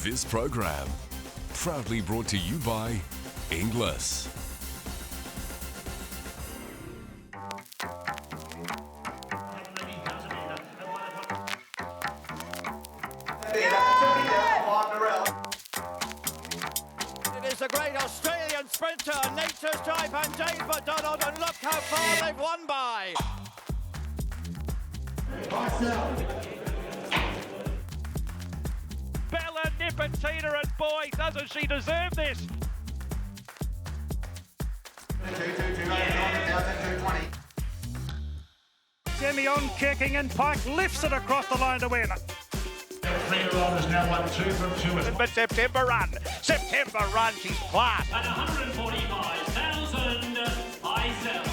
This program, proudly brought to you by Inglis. It is the great Australian sprinter, Nature's Type and James McDonald, and look how far they've won by. Bella Nipotina, and boy, doesn't she deserve this! Demi-on kicking, and Pike lifts it across the line to win. The 3-year-old has now won 2 from 2. But September run, she's class. At 145,000, I sell.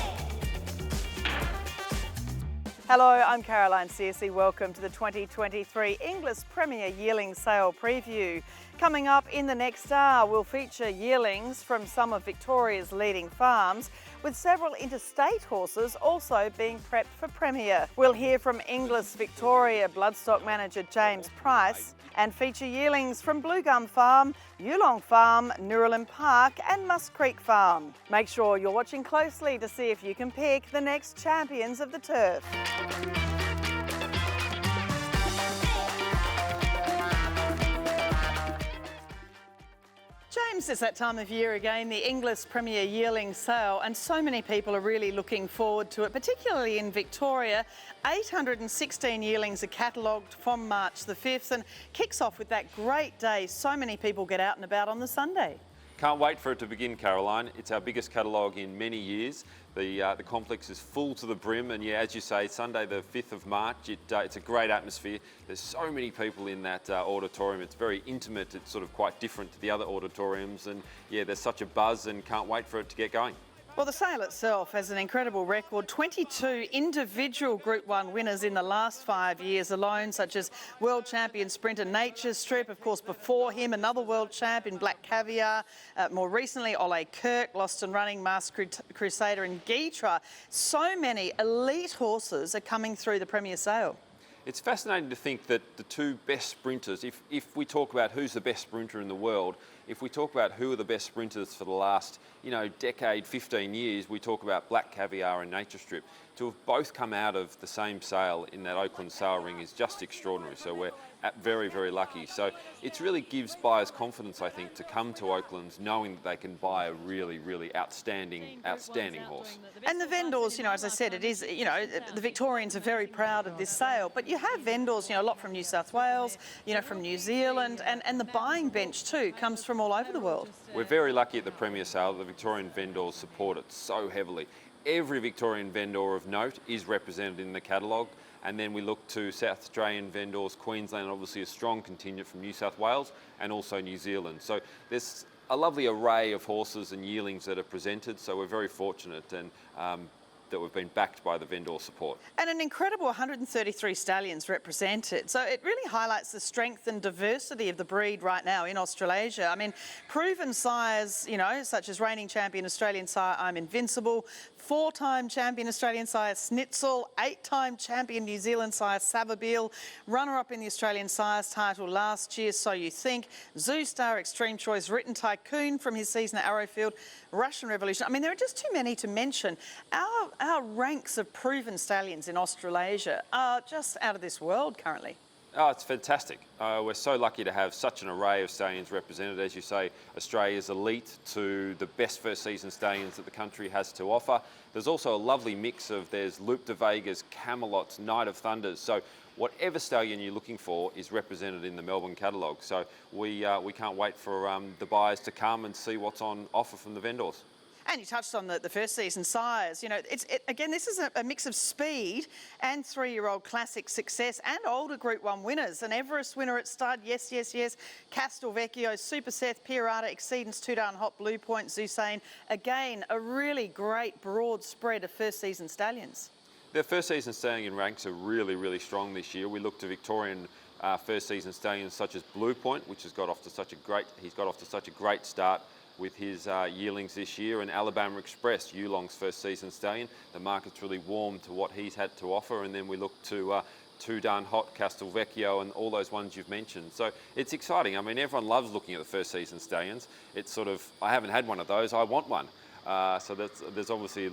Hello, I'm Caroline Searcy. Welcome to the 2023 Inglis Premier Yearling Sale Preview. Coming up in the next hour, we'll feature yearlings from some of Victoria's leading farms, with several interstate horses also being prepped for Premier. We'll hear from Inglis Victoria Bloodstock manager James Price and feature yearlings from Blue Gum Farm, Yulong Farm, Noorilim Park and Musk Creek Farm. Make sure you're watching closely to see if you can pick the next champions of the turf. James, it's that time of year again, the Inglis Premier Yearling Sale, and so many people are really looking forward to it, particularly in Victoria. 816 yearlings are catalogued from March the 5th and kicks off with that great day. So many people get out and about on the Sunday. Can't wait for it to begin, Caroline. It's our biggest catalogue in many years. The complex is full to the brim, and yeah, as you say, Sunday the 5th of March, it's a great atmosphere. There's so many people in that auditorium. It's very intimate. It's sort of quite different to the other auditoriums, and yeah, there's such a buzz, and can't wait for it to get going. Well, the sale itself has an incredible record. 22 individual Group 1 winners in the last 5 years alone, such as world champion sprinter Nature's Strip, of course, before him, another world champ in Black Caviar. More recently, Ole Kirk, Lost and Running, Masked Crusader and Gytra. So many elite horses are coming through the Premier Sale. It's fascinating to think that the two best sprinters, if we talk about who's the best sprinter in the world, if we talk about who are the best sprinters for the last, decade, 15 years, we talk about Black Caviar and Nature Strip. To have both come out of the same sale in that Oaklands sale ring is just extraordinary. So we're very, very lucky. So it really gives buyers confidence, I think, to come to Oaklands knowing that they can buy a really, really outstanding horse. And the vendors, as I said, it is, the Victorians are very proud of this sale, but you have vendors, a lot from New South Wales, from New Zealand, and the buying bench too comes from all over the world. We're very lucky at the Premier Sale. The Victorian vendors support it so heavily. Every Victorian vendor of note is represented in the catalogue, and then we look to South Australian vendors, Queensland, obviously a strong contingent from New South Wales and also New Zealand. So there's a lovely array of horses and yearlings that are presented, so we're very fortunate and that we've been backed by the vendor support. And an incredible 133 stallions represented. So it really highlights the strength and diversity of the breed right now in Australasia. I mean, proven sires, such as reigning champion Australian sire I'm Invincible, 4-time champion Australian sire Snitzel, 8-time champion New Zealand sire Savabeel, runner-up in the Australian sires title last year, So You Think, Zoo Star Extreme Choice, Written Tycoon from his season at Arrowfield, Russian Revolution. I mean, there are just too many to mention. Our ranks of proven stallions in Australasia are just out of this world currently. Oh, it's fantastic. We're so lucky to have such an array of stallions represented. As you say, Australia's elite to the best first season stallions that the country has to offer. There's also a lovely mix of, there's Loop de Vegas, Camelots, Night of Thunders. So whatever stallion you're looking for is represented in the Melbourne catalogue. So we can't wait for the buyers to come and see what's on offer from the vendors. And you touched on the first season sires. Again, this is a mix of speed and 3-year-old classic success and older Group 1 winners. An Everest winner at stud, yes. Castelvecchio, Super Seth, Pirata, Exceedance, Tudan Hot, Blue Point, Zusane. Again, a really great broad spread of first season stallions. The first season stallion ranks are really, really strong this year. We look to Victorian first season stallions such as Blue Point, which he's got off to such a great start with his yearlings this year, and Alabama Express, Yulong's first season stallion. The market's really warmed to what he's had to offer, and then we look to Too Darn Hot, Castelvecchio, and all those ones you've mentioned. So it's exciting. I mean, everyone loves looking at the first season stallions. It's sort of, I haven't had one of those, I want one. So there's obviously,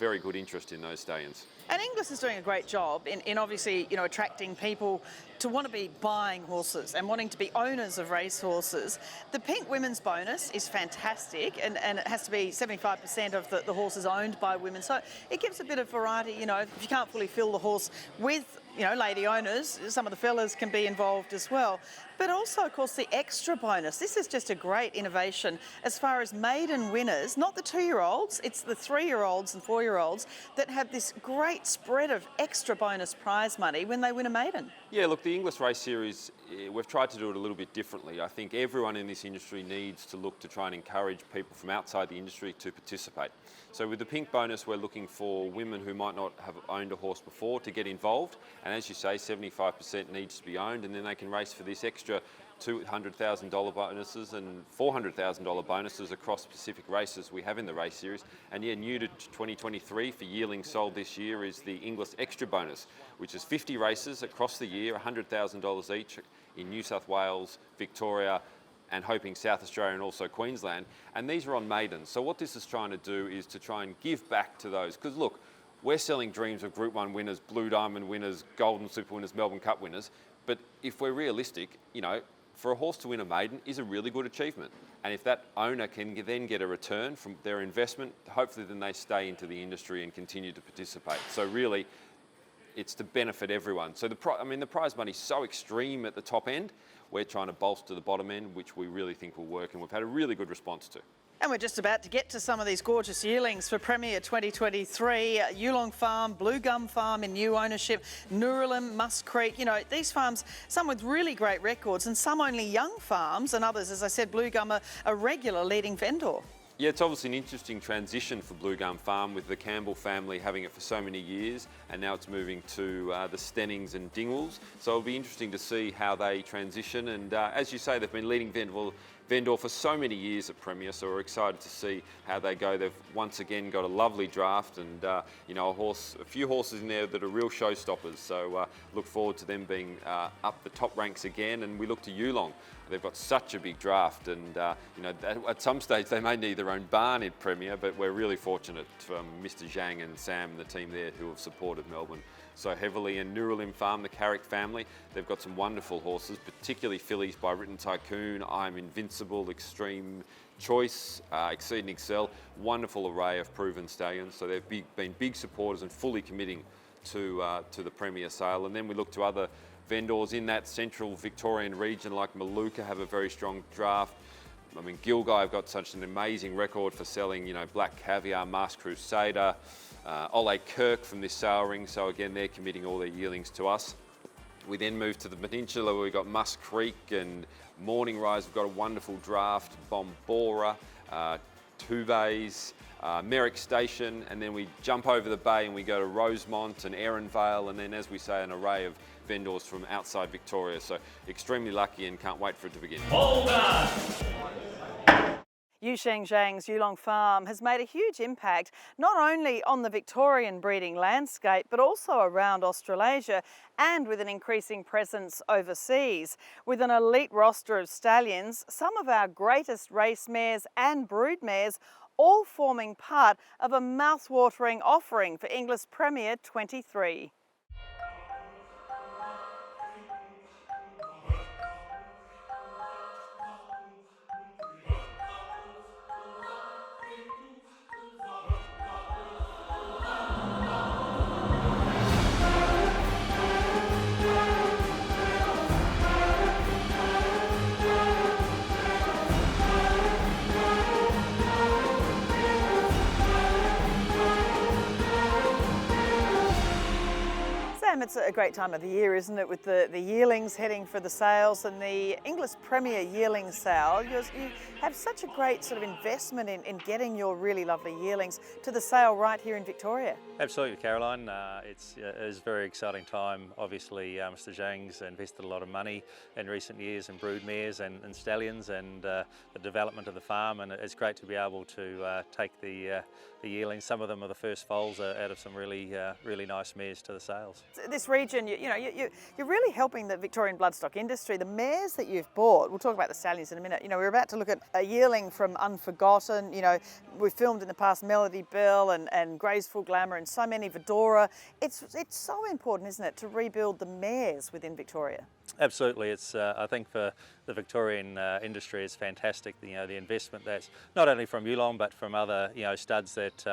very good interest in those stallions. And Inglis is doing a great job in obviously, attracting people to want to be buying horses and wanting to be owners of race horses. The Pink Women's bonus is fantastic, and it has to be 75% of the horses owned by women. So it gives a bit of variety, if you can't fully fill the horse with, lady owners, some of the fellas can be involved as well. But also, of course, the extra bonus. This is just a great innovation as far as maiden winners, not the 2-year-olds, it's the 3-year-olds and 4-year-olds that have this great spread of extra bonus prize money when they win a maiden. Yeah, look, the Inglis Race Series, we've tried to do it a little bit differently. I think everyone in this industry needs to look to try and encourage people from outside the industry to participate. So with the Pink bonus, we're looking for women who might not have owned a horse before to get involved. And as you say, 75% needs to be owned, and then they can race for this extra $200,000 bonuses and $400,000 bonuses across specific races we have in the race series. And yeah, new to 2023 for Yearling sold this year is the Inglis Extra Bonus, which is 50 races across the year, $100,000 each in New South Wales, Victoria, and hoping South Australia and also Queensland. And these are on maidens. So what this is trying to do is to try and give back to those. Because look, we're selling dreams of Group 1 winners, Blue Diamond winners, Golden Super winners, Melbourne Cup winners. But if we're realistic, for a horse to win a maiden is a really good achievement. And if that owner can then get a return from their investment, hopefully then they stay into the industry and continue to participate. So really, it's to benefit everyone. So the prize money is so extreme at the top end. We're trying to bolster the bottom end, which we really think will work, and we've had a really good response to. And we're just about to get to some of these gorgeous yearlings for Premier 2023. Yulong Farm, Blue Gum Farm in new ownership, Noorilim, Musk Creek. These farms, some with really great records and some only young farms, and others, as I said, Blue Gum, a regular leading vendor. Yeah, it's obviously an interesting transition for Blue Gum Farm with the Campbell family having it for so many years, and now it's moving to the Stennings and Dingwalls. So it'll be interesting to see how they transition. And as you say, they've been leading vendor for so many years at Premier, so we're excited to see how they go. They've once again got a lovely draft, and a few horses in there that are real showstoppers. So look forward to them being up the top ranks again. And we look to Yulong. They've got such a big draft, and at some stage they may need their own barn in Premier, but we're really fortunate from Mr. Zhang and Sam and the team there who have supported Melbourne so heavily. And Noorilim Farm, the Carrick family, they've got some wonderful horses, particularly fillies by Written Tycoon, I'm Invincible, Extreme Choice, Exceed and Excel, wonderful array of proven stallions. So they've been big supporters and fully committing to the Premier sale. And then we look to other vendors in that central Victorian region like Maluka have a very strong draft. Gilgai have got such an amazing record for selling, Black Caviar, Masked Crusader, Ole Kirk from this sale ring. So again, they're committing all their yearlings to us. We then move to the peninsula where we've got Musk Creek and Morning Rise. We've got a wonderful draft, Bombora, Two Bays, Merrick Station, and then we jump over the bay and we go to Rosemont and Erinvale, and then, as we say, an array of vendors from outside Victoria. So extremely lucky and can't wait for it to begin. Hold on! Yusheng Zhang's Yulong Farm has made a huge impact not only on the Victorian breeding landscape but also around Australasia, and with an increasing presence overseas. With an elite roster of stallions, some of our greatest race mares and brood mares all forming part of a mouth-watering offering for Inglis Premier 23. It's a great time of the year, isn't it, with the yearlings heading for the sales and the Inglis Premier Yearling sale. You have such a great sort of investment in getting your really lovely yearlings to the sale right here in Victoria. Absolutely, Caroline. It is a very exciting time. Obviously, Mr. Zhang's invested a lot of money in recent years in brood mares and stallions and the development of the farm, and it's great to be able to take the yearlings. Some of them are the first foals out of some really nice mares to the sales. This this region, you're really helping the Victorian bloodstock industry. The mares that you've bought, we'll talk about the stallions in a minute. We're about to look at a yearling from Unforgotten. We've filmed in the past Melody Bell and Graceful Glamour and so many, Vidora. It's so important, isn't it, to rebuild the mares within Victoria? Absolutely. It's I think for the Victorian industry, it's fantastic. The investment that's not only from Yulong but from other studs that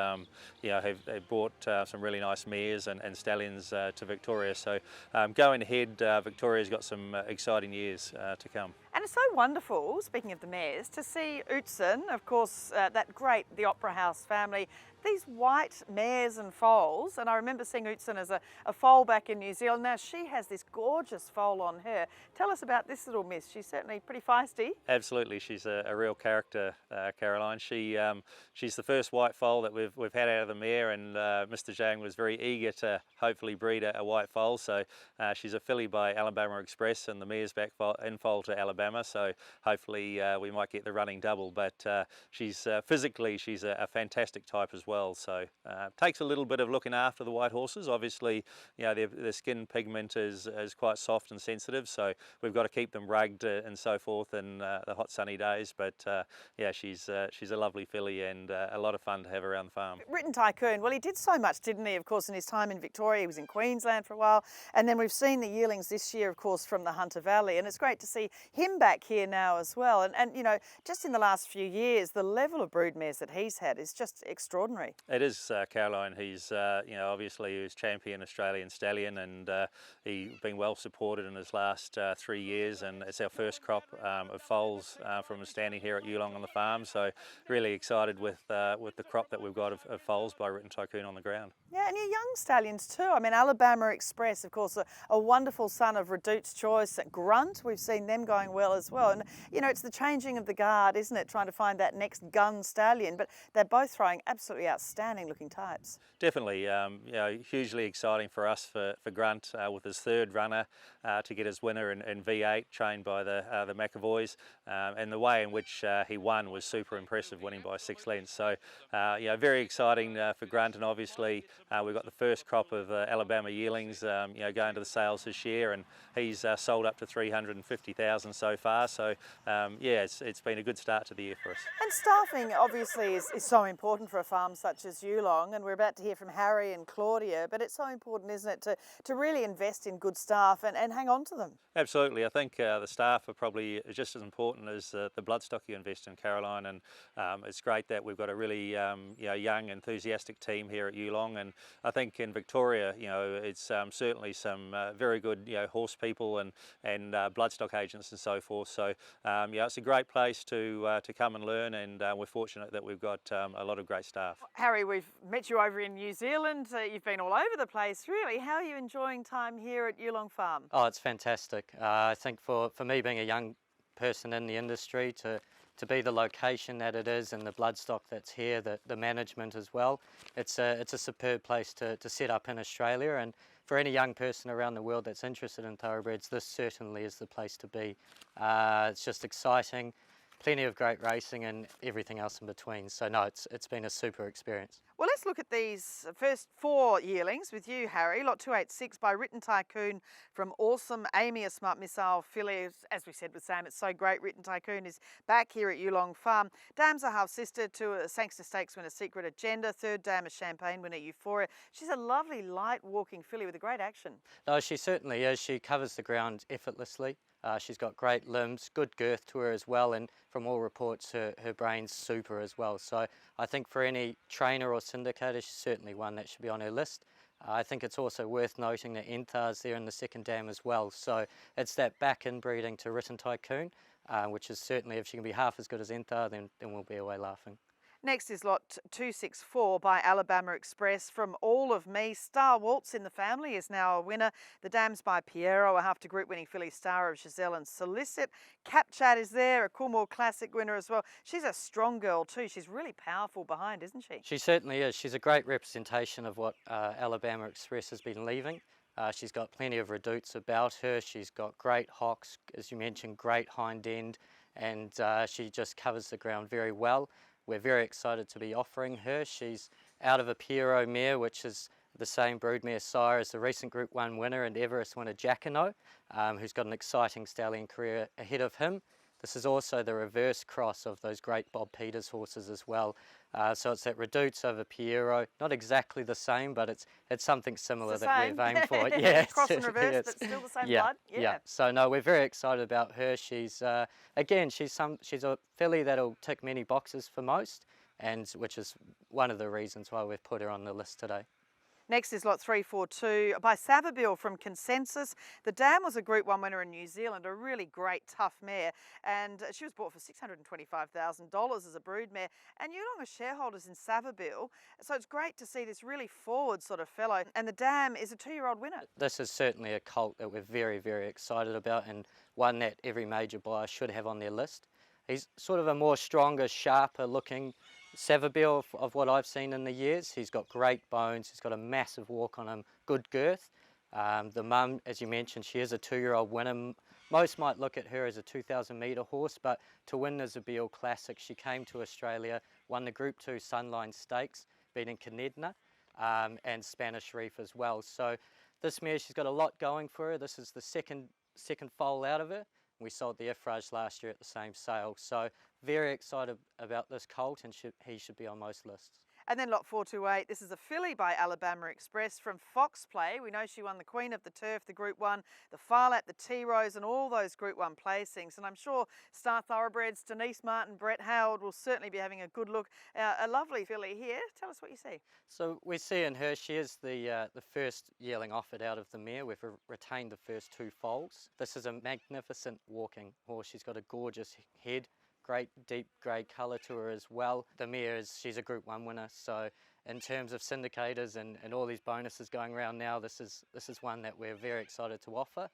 have brought some really nice mares and stallions to Victoria. So going ahead, Victoria's got some exciting years to come. And it's so wonderful, speaking of the mares, to see Utsen, of course, the Opera House family, these white mares and foals. And I remember seeing Utsen as a foal back in New Zealand. Now she has this gorgeous foal on her. Tell us about this little miss. She's certainly pretty feisty. Absolutely, she's a real character, Caroline. She's the first white foal that we've had out of the mare, and Mr. Zhang was very eager to hopefully breed a white foal. So she's a filly by Alabama Express, and the mare's back in foal to Alabama. So hopefully we might get the running double. But she's physically she's a fantastic type as well. So takes a little bit of looking after the white horses. Obviously, their skin pigment is quite soft and sensitive. So we've got to keep them rugged and so forth in the hot sunny days. But she's a lovely filly and a lot of fun to have around the farm. Written Tycoon, well, he did so much, didn't he? Of course, in his time in Victoria, he was in Queensland for a while, and then we've seen the yearlings this year, of course, from the Hunter Valley, and it's great to see him back here now as well. And just in the last few years, the level of broodmares that he's had is just extraordinary. It is, Caroline. He's obviously he was champion Australian stallion, and he's been well supported in his last 3 years, and it's our first crop of foals from standing here at Yulong on the farm. So really excited with the crop that we've got of foals by Written Tycoon on the ground. Yeah, and your young stallions too. I mean, Alabama Express, of course, a wonderful son of Redute's Choice. Grunt, we've seen them going well as well. And, it's the changing of the guard, isn't it, trying to find that next gun stallion. But they're both throwing absolutely outstanding looking types. Definitely, hugely exciting for us for Grunt with his third runner to get his winner in V8, trained by the McAvoys. And the way in which he won was super impressive, winning by 6 lengths. So, very exciting for Grunt, and obviously we've got the first crop of Alabama yearlings, going to the sales this year, and he's sold up to 350,000 so far. So, it's been a good start to the year for us. And staffing obviously is so important for a farm such as Yulong, and we're about to hear from Harry and Claudia, but it's so important, isn't it, to really invest in good staff and hang on to them? Absolutely. I think the staff are probably just as important as the bloodstock you invest in, Caroline, and it's great that we've got a really young, enthusiastic team here at Yulong, and I think in Victoria, it's certainly some very good horse people and bloodstock agents and so forth. So it's a great place to come and learn, and we're fortunate that we've got a lot of great staff. Harry, we've met you over in New Zealand. You've been all over the place, really. How are you enjoying time here at Yulong Farm? Oh, it's fantastic. I think for me, being a young person in the industry, to be the location that it is and the bloodstock that's here, the management as well, it's a superb place to set up in Australia. And for any young person around the world that's interested in thoroughbreds, this certainly is the place to be. It's just exciting, plenty of great racing and everything else in between. So no, it's been a super experience. Well, let's look at these first 4 yearlings with you, Harry. Lot 286 by Written Tycoon from Awesome Amy, a smart missile filly. As we said with Sam, it's so great. Written Tycoon is back here at Yulong Farm. Dam's a half-sister to a Sangster Stakes winner, Secret Agenda. Third dam, a Champagne winner, Euphoria. She's a lovely, light-walking filly with a great action. No, she certainly is. She covers the ground effortlessly. She's got great limbs, good girth to her as well, and from all reports her brain's super as well. So I think for any trainer or syndicator, she's certainly one that should be on her list. I think it's also worth noting that Enthar's there in the second dam as well. So it's that back inbreeding to Written Tycoon, which is certainly, if she can be half as good as Enthar, then we'll be away laughing. Next is lot 264 by Alabama Express from All of Me. Star Waltz in the family is now a winner. The dams by Piero, a half to group winning filly, Star of Giselle and Solicit. Cap Chat is there, a Coolmore Classic winner as well. She's a strong girl too. She's really powerful behind, isn't she? She certainly is. She's a great representation of what Alabama Express has been leaving. She's got plenty of redutes about her. She's got great hocks, as you mentioned, great hind end, and she just covers the ground very well. We're very excited to be offering her. She's out of a Piero mare, which is the same broodmare sire as the recent Group 1 winner and Everest winner Jacquino, who's got an exciting stallion career ahead of him. This is also the reverse cross of those great Bob Peters horses as well. So it's that Redoutes over Piero, not exactly the same, but it's something similar that we've aimed for. Yeah, cross and reverse, but still the same blood. Yeah. So no, we're very excited about her. She's again, she's a filly that'll tick many boxes for most, and which is one of the reasons why we've put her on the list today. Next is lot 342 by Savabeel from Consensus. The dam was a Group 1 winner in New Zealand, a really great tough mare, and she was bought for $625,000 as a broodmare. And Yulong are shareholders in Savabeel, so it's great to see this really forward sort of fellow. And the dam is a 2-year-old winner. This is certainly a colt that we're very, very excited about, and one that every major buyer should have on their list. He's sort of a more stronger, sharper looking Savabeel of what I've seen in the years. He's got great bones, he's got a massive walk on him, good girth. The mum, as you mentioned, she is a 2-year-old winner. Most might look at her as a 2,000 metre horse, but to win the Zabeel Classic, she came to Australia, won the Group 2 Sunline Stakes, beating Canedna and Spanish Reef as well. So this mare, she's got a lot going for her. This is the second foal out of her. We sold the Effrage last year at the same sale. So very excited about this colt, and he should be on most lists. And then lot 428, this is a filly by Alabama Express from Fox Play. We know she won the Queen of the Turf, the Group 1, the Farlap, the T-Rose and all those Group 1 placings. And I'm sure Star Thoroughbreds, Denise Martin, Brett Howard will certainly be having a good look. A lovely filly here. Tell us what you see. So we see in her, she is the first yearling offered out of the mare. We've retained the first 2 foals. This is a magnificent walking horse. She's got a gorgeous head. Great deep grey colour to her as well. The mare she's a Group 1 winner, so in terms of syndicators and all these bonuses going around now, this is one that we're very excited to offer.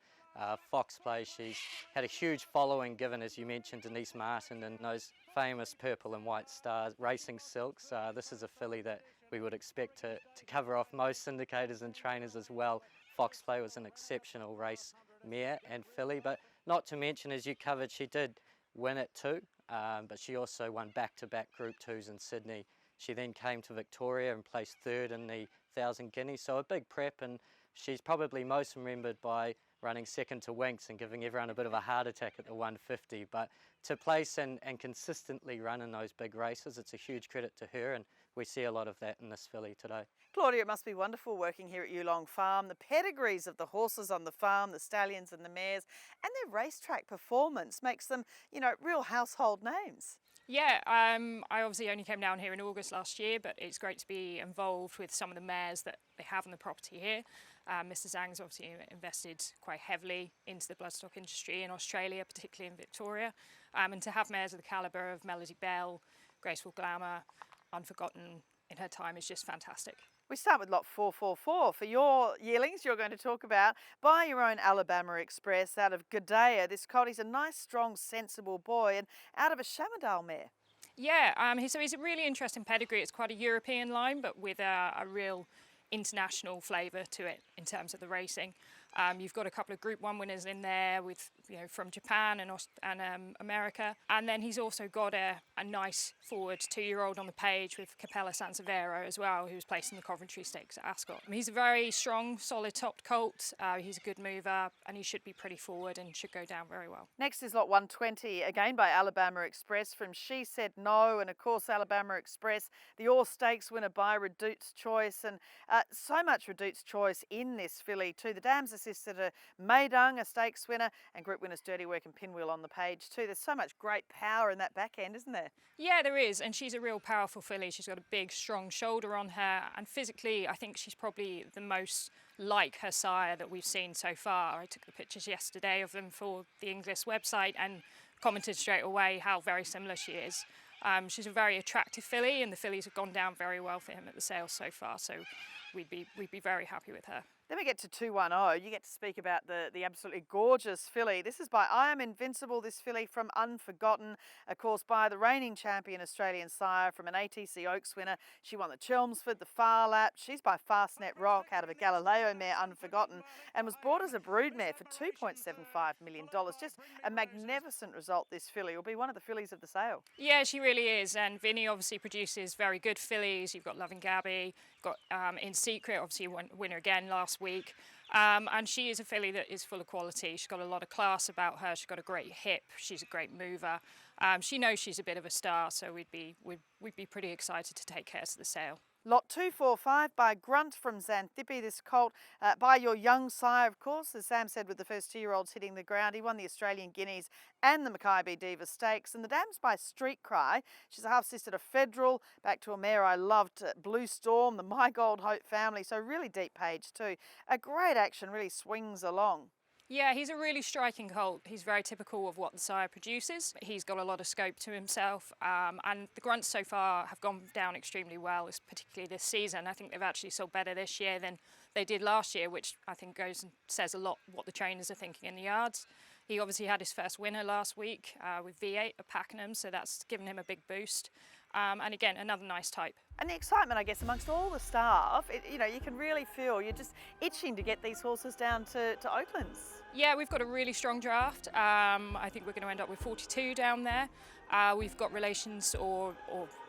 Fox Play, she's had a huge following given, as you mentioned, Denise Martin and those famous purple and white stars, Racing Silks. This is a filly that we would expect to cover off most syndicators and trainers as well. Fox Play was an exceptional race mare and filly, but not to mention, as you covered, she did win it too. But she also won back-to-back Group 2s in Sydney. She then came to Victoria and placed 3rd in the 1,000 Guineas, so a big prep, and she's probably most remembered by running 2nd to Winks and giving everyone a bit of a heart attack at the 150. But to place and consistently run in those big races, it's a huge credit to her, and we see a lot of that in this filly today. Claudia, it must be wonderful working here at Yulong Farm. The pedigrees of the horses on the farm, the stallions and the mares, and their racetrack performance makes them, you know, real household names. Yeah, I obviously only came down here in August last year, but it's great to be involved with some of the mares that they have on the property here. Mr. Zhang's obviously invested quite heavily into the bloodstock industry in Australia, particularly in Victoria. And to have mares of the calibre of Melody Bell, Graceful Glamour, Unforgotten in her time is just fantastic. We start with lot 444. For your yearlings, you're going to talk about Buy Your Own Alabama Express out of G'dea. This colt is a nice, strong, sensible boy, and out of a Shamardale mare. Yeah, so he's a really interesting pedigree. It's quite a European line, but with a real international flavour to it in terms of the racing. You've got a couple of Group 1 winners in there with, from Japan and America. And then he's also got a nice forward 2-year-old on the page with Capella Sansevero as well, who was placed in the Coventry Stakes at Ascot. He's a very strong, solid topped colt. He's a good mover and he should be pretty forward and should go down very well. Next is lot 120, again by Alabama Express from She Said No. And of course, Alabama Express, the All Stakes winner by Redoutes Choice. And so much Redoutes Choice in this filly too. The dam's assisted a Maydung, a stakes winner, and Group winners Dirty Work and Pinwheel on the page too. There's so much great power in that back end, isn't there? Yeah, there is, and she's a real powerful filly. She's got a big, strong shoulder on her, and physically, I think she's probably the most like her sire that we've seen so far. I took the pictures yesterday of them for the Inglis website and commented straight away how very similar she is. She's a very attractive filly, and the fillies have gone down very well for him at the sales so far, so we'd be very happy with her. Then we get to 210. You get to speak about the absolutely gorgeous filly. This is by I Am Invincible, this filly from Unforgotten, of course, by the reigning champion Australian sire from an ATC Oaks winner. She won the Chelmsford, the Far Lap. She's by Fastnet Rock out of a Galileo mare, Unforgotten, and was bought as a broodmare for $2.75 million. Just a magnificent result, this filly. Will be one of the fillies of the sale. Yeah, she really is. And Vinny obviously produces very good fillies. You've got Loving Gabby, got In Secret, obviously winner again last week. And she is a filly that is full of quality. She's got a lot of class about her. She's got a great hip. She's a great mover. She knows she's a bit of a star, so we'd be pretty excited to take her to the sale. Lot 245 by Grunt from Xanthippe, this colt by your young sire, of course, as Sam said, with the first 2-year-olds hitting the ground. He won the Australian Guineas and the Mackay Diva Stakes. And the dam's by Street Cry. She's a half-sister to Federal, back to a mare I loved, Blue Storm, the My Gold Hope family, so really deep page too. A great action, really swings along. Yeah, he's a really striking colt. He's very typical of what the sire produces. He's got a lot of scope to himself, and the grunts so far have gone down extremely well, particularly this season. I think they've actually sold better this year than they did last year, which I think goes and says a lot what the trainers are thinking in the yards. He obviously had his first winner last week with V8 at Pakenham, so that's given him a big boost. And again, another nice type. And the excitement, I guess, amongst all the staff, you know, you can really feel you're just itching to get these horses down to Oaklands. Yeah, we've got a really strong draft. I think we're going to end up with 42 down there. We've got relations or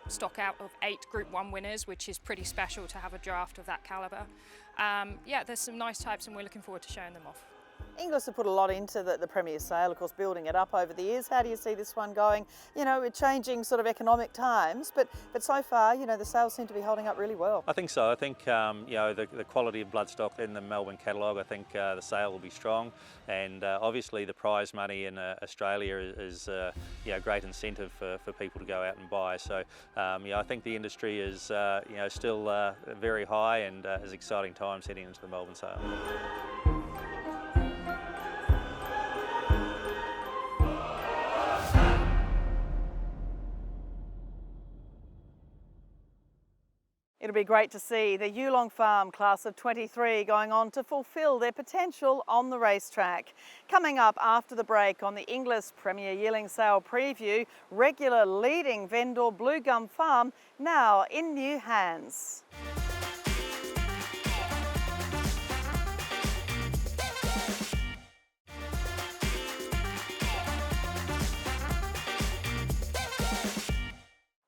stock out of 8 Group 1 winners, which is pretty special to have a draft of that calibre. Yeah, there's some nice types and we're looking forward to showing them off. Inglis have put a lot into the Premier sale, of course, building it up over the years. How do you see this one going? You know, we're changing sort of economic times, but so far, you know, the sales seem to be holding up really well. I think so. I think, you know, the quality of Bloodstock in the Melbourne catalogue, I think the sale will be strong. And obviously the prize money in Australia is you know, great incentive for people to go out and buy. So, you know, I think the industry is, you know, still very high and is exciting times heading into the Melbourne sale. It'll be great to see the Yulong Farm class of 23 going on to fulfil their potential on the racetrack. Coming up after the break on the Inglis Premier Yearling Sale preview, regular leading vendor Yulong Farm now in new hands.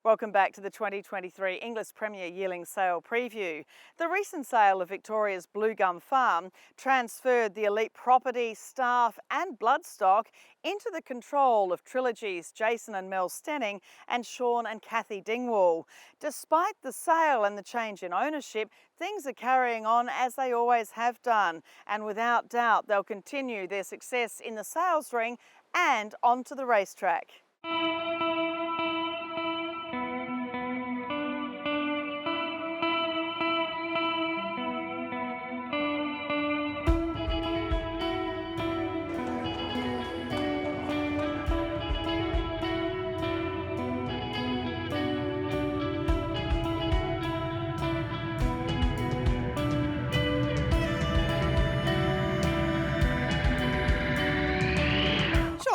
Welcome back to the 2023 Inglis Premier Yearling Sale preview. The recent sale of Victoria's Yulong Farm transferred the elite property, staff and bloodstock into the control of Trilogy's Jason and Mel Stenning and Sean and Kathy Dingwall. Despite the sale and the change in ownership, things are carrying on as they always have done, and without doubt they'll continue their success in the sales ring and onto the racetrack.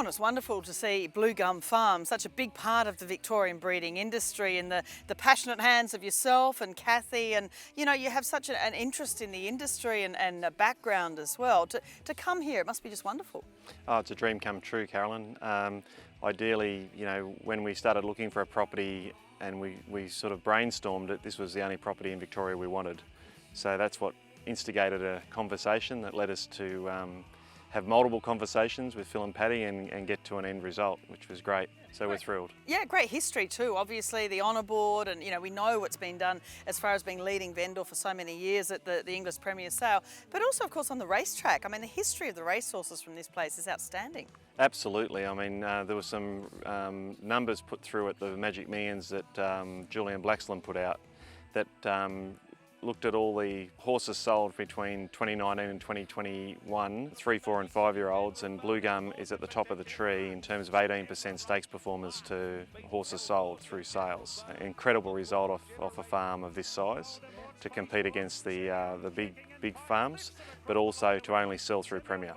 It's wonderful to see Yulong Farm, such a big part of the Victorian breeding industry, in the passionate hands of yourself and Kathy, and you know, you have such an interest in the industry and a background as well. To come here, it must be just wonderful. Oh, it's a dream come true, Carolyn. Ideally, you know, when we started looking for a property and we sort of brainstormed it, this was the only property in Victoria we wanted. So that's what instigated a conversation that led us to have multiple conversations with Phil and Paddy and get to an end result, which was great. So we're thrilled. Yeah, great history too. Obviously the honour board, and you know, we know what's been done as far as being leading vendor for so many years at the Inglis Premier Sale, but also of course on the racetrack. I mean, the history of the racehorses from this place is outstanding. Absolutely. I mean, there were some numbers put through at the Magic Millions that Julian Blaxland put out that looked at all the horses sold between 2019 and 2021, 3, 4 and 5 year olds, and Blue Gum is at the top of the tree in terms of 18% stakes performers to horses sold through sales. An incredible result off a farm of this size to compete against the big farms, but also to only sell through Premier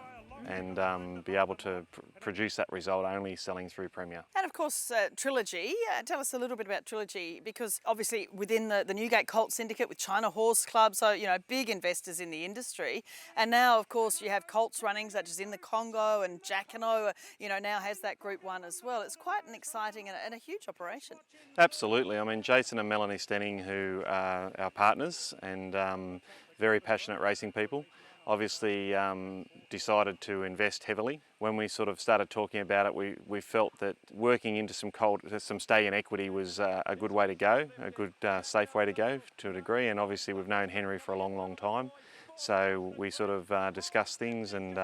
and be able to produce that result only selling through Premier. And of course, Trilogy. Tell us a little bit about Trilogy, because obviously within the Newgate Colt Syndicate with China Horse Club, so, you know, big investors in the industry. And now, of course, you have colts running, such as in the Congo, and Jacquinot, you know, now has that Group 1 as well. It's quite an exciting and a huge operation. Absolutely. I mean, Jason and Melanie Stenning, who are our partners and very passionate racing people, obviously decided to invest heavily. When we sort of started talking about it, we felt that working into some stay in equity was a good way to go, a good safe way to go to a degree, and obviously we've known Henry for a long time. So we sort of discussed things and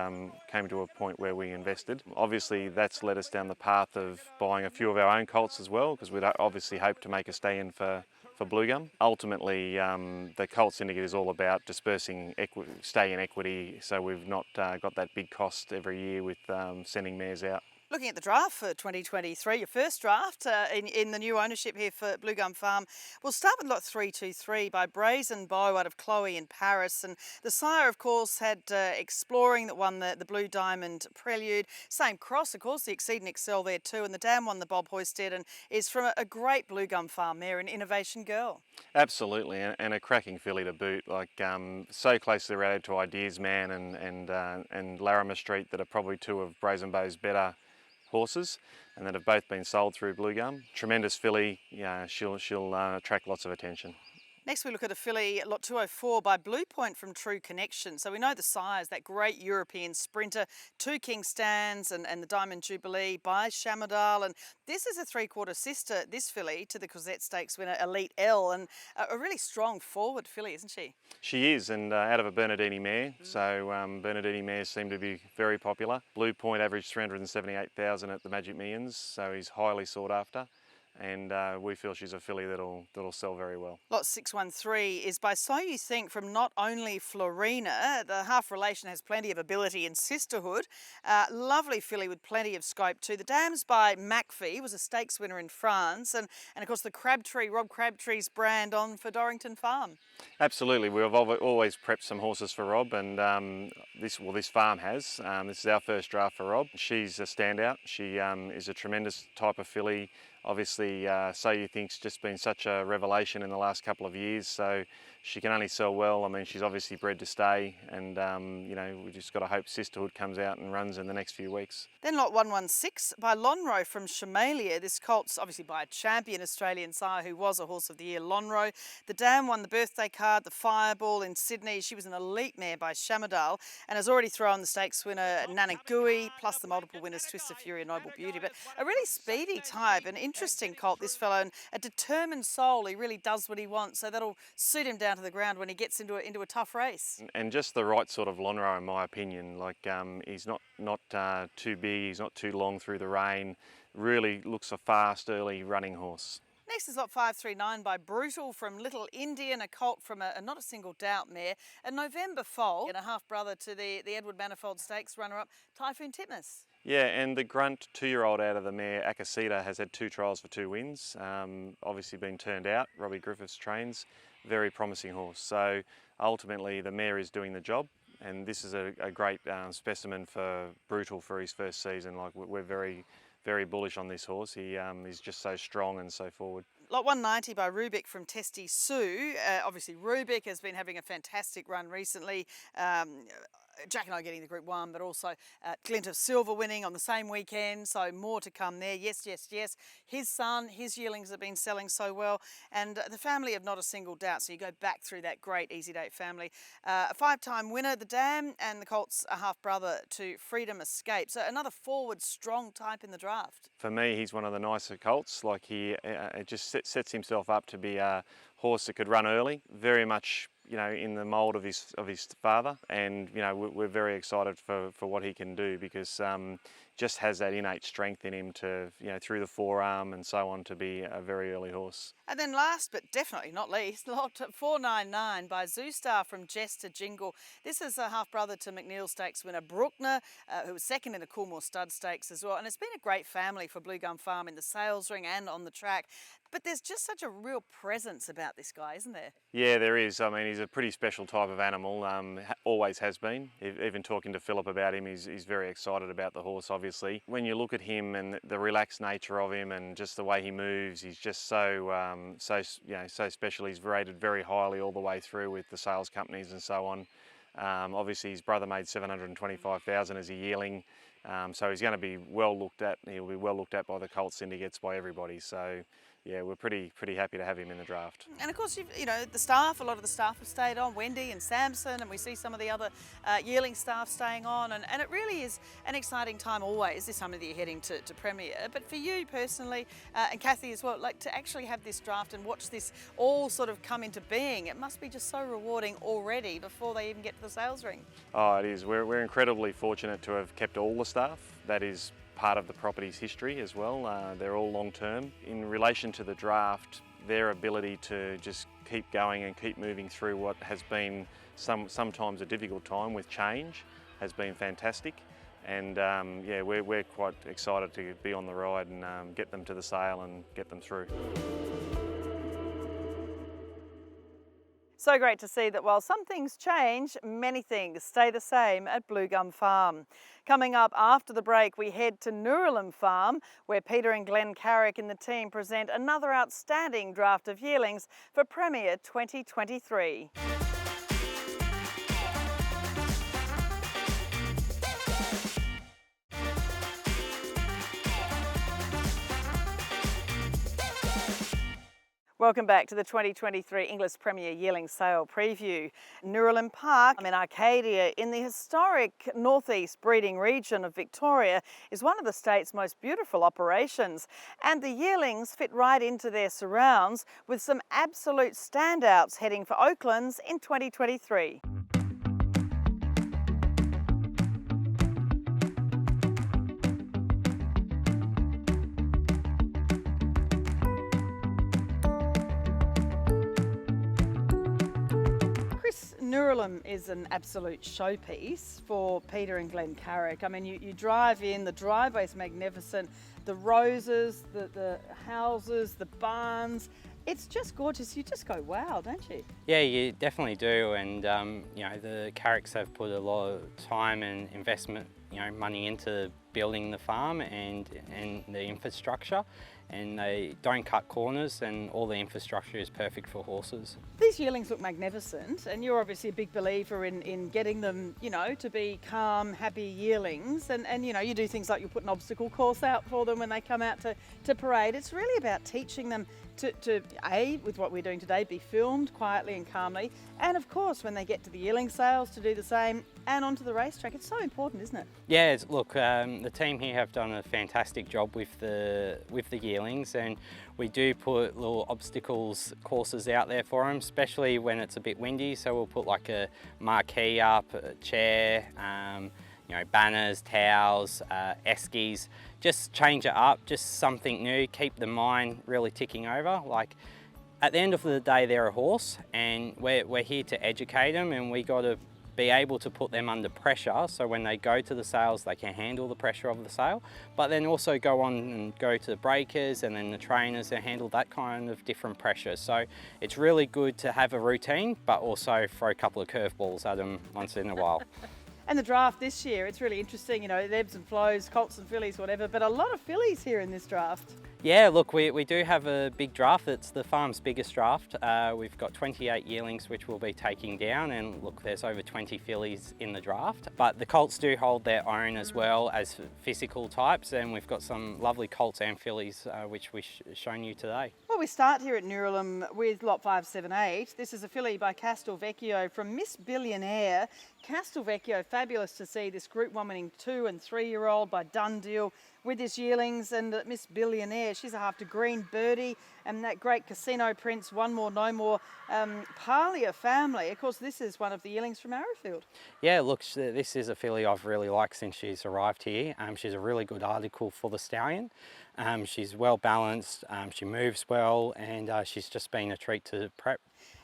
came to a point where we invested. Obviously that's led us down the path of buying a few of our own colts as well, because we'd obviously hope to make a stay in for Blue Gum. Ultimately, the Colt Syndicate is all about dispersing stay in equity, so we've not got that big cost every year with sending mares out. Looking at the draft for 2023, your first draft in the new ownership here for Blue Gum Farm, we'll start with lot 323 by Brazen Bow out of Chloe in Paris. And the sire, of course, had Exploring that won the Blue Diamond Prelude. Same cross, of course, the Exceed and Excel there too. And the dam won the Bob Hoisted and is from a great Blue Gum Farm mare, an Innovation Girl. Absolutely, and a cracking filly to boot. Like so closely related to Ideas Man and Larimer Street, that are probably two of Brazen Bow's better horses, and that have both been sold through Blue Gum. Tremendous filly, yeah, she'll attract lots of attention. Next we look at a filly, lot 204 by Blue Point from True Connection. So we know the sires, that great European sprinter, 2 King Stands and the Diamond Jubilee by Shamadal. And this is a 3/4 sister, this filly, to the Cosette Stakes winner Elite L, and a really strong forward filly, isn't she? She is, and out of a Bernardini mare. So Bernardini mares seem to be very popular. Blue Point averaged 378,000 at the Magic Millions, so he's highly sought after. And we feel she's a filly that'll sell very well. Lot 613 is by So You Think from not only Florina. The half relation has plenty of ability and sisterhood. Lovely filly with plenty of scope too. The dam's by Macfie, was a stakes winner in France, and of course the Crabtree, Rob Crabtree's brand on for Dorrington Farm. Absolutely, we've always prepped some horses for Rob, and this farm has. This is our first draft for Rob. She's a standout. She is a tremendous type of filly. Obviously, So You Think's just been such a revelation in the last couple of years, so she can only sell well. I mean, she's obviously bred to stay, and you know, we just got to hope Sisterhood comes out and runs in the next few weeks. Then lot 116 by Lonro from Chamalia. This colt's obviously by a champion Australian sire who was a Horse of the Year, Lonro. The dam won the birthday card, the Fireball in Sydney. She was an elite mare by Shamadal and has already thrown the stakes winner Nanagui, plus the multiple winners Twist of Fury and Noble Beauty. But a really speedy type, an interesting colt, this fellow, and a determined soul. He really does what he wants, so that'll suit him down to the ground when he gets into a tough race. And just the right sort of Lonro, in my opinion. Like he's not too big, he's not too long through the rain. Really looks a fast early running horse. Next is lot 539 by Brutal from Little Indian, a colt from a Not a Single Doubt mare, a November foal and a half brother to the Edward Manifold Stakes runner-up Typhoon Titmus. Yeah, and the grunt 2-year-old out of the mare, Akasita, has had 2 trials for 2 wins. Obviously been turned out. Robbie Griffiths trains. Very promising horse. So ultimately the mare is doing the job, and this is a great specimen for Brutal for his first season. Like, we're very bullish on this horse. He's just so strong and so forward. Lot 190 by Rubik from Testy Sue. Obviously Rubik has been having a fantastic run recently. Jack and I getting the Group 1, but also Glint of Silver winning on the same weekend, so more to come there. Yes. His son, his yearlings have been selling so well, and the family of Not a Single Doubt, so you go back through that great Easy Date family. A 5-time winner, the dam, and the colt's a half-brother to Freedom Escape, so another forward, strong type in the draft. For me, he's one of the nicer colts. Like, he just sets himself up to be a horse that could run early, very much, you know, in the mould of his father, and you know, we're very excited for what he can do, because just has that innate strength in him to, through the forearm and so on, to be a very early horse. And then last but definitely not least, lot 499 by Zoostar from Jess to Jingle. This is a half-brother to McNeil Stakes winner Bruckner, who was second in the Coolmore Stud Stakes as well. And it's been a great family for Yulong Farm in the sales ring and on the track. But there's just such a real presence about this guy, isn't there? Yeah, there is. I mean, he's a pretty special type of animal, always has been. Even talking to Philip about him, he's very excited about the horse, obviously. When you look at him and the relaxed nature of him and just the way he moves, he's just so special. He's rated very highly all the way through with the sales companies and so on. Obviously, his brother made $725,000 as a yearling, so he's going to be well looked at. He'll be well looked at by the colt syndicates, by everybody. So, yeah, we're pretty happy to have him in the draft. And of course, the staff, a lot of the staff have stayed on, Wendy and Samson, and we see some of the other yearling staff staying on. And it really is an exciting time always, this time of the year heading to Premier. But for you personally, and Kathy as well, like to actually have this draft and watch this all sort of come into being, it must be just so rewarding already before they even get to the sales ring. Oh, it is. We're incredibly fortunate to have kept all the staff. That is part of the property's history as well. They're all long term. In relation to the draft, their ability to just keep going and keep moving through what has been sometimes a difficult time with change has been fantastic. And we're quite excited to be on the ride and get them to the sale and get them through. So great to see that while some things change, many things stay the same at Yulong Farm. Coming up after the break, we head to Noorilim Farm, where Peter and Glenn Carrick and the team present another outstanding draft of yearlings for Premier 2023. Welcome back to the 2023 Inglis Premier Yearling Sale Preview. Noorilim Park in Arcadia in the historic northeast breeding region of Victoria is one of the state's most beautiful operations, and the yearlings fit right into their surrounds with some absolute standouts heading for Oaklands in 2023. Noorilim is an absolute showpiece for Peter and Glenn Carrick. I mean, you drive in, the driveway's magnificent, the roses, the houses, the barns. It's just gorgeous. You just go, wow, don't you? Yeah, you definitely do. And, the Carricks have put a lot of time and investment, money into building the farm and the infrastructure. And they don't cut corners, and all the infrastructure is perfect for horses. These yearlings look magnificent, and you're obviously a big believer in getting them, to be calm, happy yearlings. And you do things like you put an obstacle course out for them when they come out to parade. It's really about teaching them to with what we're doing today, be filmed quietly and calmly. And of course, when they get to the yearling sales, to do the same, and onto the racetrack. It's so important, isn't it? Yeah, look, the team here have done a fantastic job with the yearlings, and we do put little obstacles courses out there for them, especially when it's a bit windy. So we'll put like a marquee up, a chair, banners, towels, eskies. Just change it up, just something new, keep the mind really ticking over. Like, at the end of the day, they're a horse, and we're here to educate them, and we got to be able to put them under pressure, so when they go to the sales they can handle the pressure of the sale, but then also go on and go to the breakers and then the trainers and handle that kind of different pressure. So it's really good to have a routine, but also throw a couple of curveballs at them once in a while. And the draft this year, it's really interesting, it ebbs and flows, colts and fillies, whatever, but a lot of fillies here in this draft. Yeah, look, we do have a big draft. It's the farm's biggest draft. We've got 28 yearlings which we'll be taking down, and look, there's over 20 fillies in the draft. But the colts do hold their own as well as physical types, and we've got some lovely colts and fillies which we've shown you today. Well, we start here at Noorilim with lot 578. This is a filly by Castelvecchio from Miss Billionaire. Castelvecchio, fabulous to see this Group 1 winning 2 and 3-year-old by Dundeel with his yearlings, and Miss Billionaire, she's a half to Green Birdie, and that great Casino Prince, One More No More, Parlia family. Of course, this is one of the yearlings from Arrowfield. Yeah, look, this is a filly I've really liked since she's arrived here. She's a really good article for the stallion. She's well balanced, she moves well, and she's just been a treat to prep.